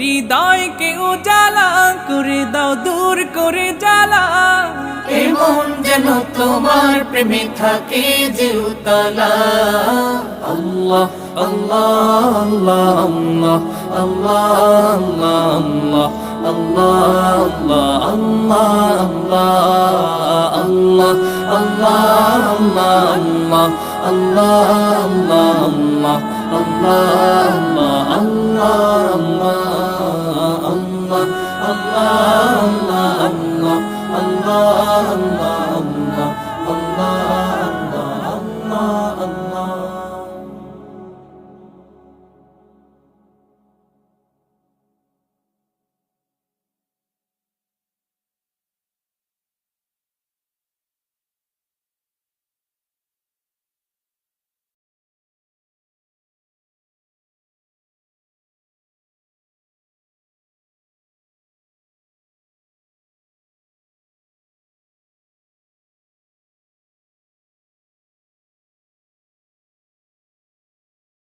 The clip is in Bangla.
হৃদয়কে উজালা করে দাও, দূর করে জ্বালা। এমন যেন তোমার প্রেমে থাকে যে উতলা। আল্লাহ আল্লাহ আল্লাহ আল্লাহ আল্লাহ আল্লাহ আল্লাহ আল্লাহ আল্লাহ আল্লাহ আল্লাহ আল্লাহ আল্লাহ আল্লাহ আল্লাহ আল্লাহ আল্লাহ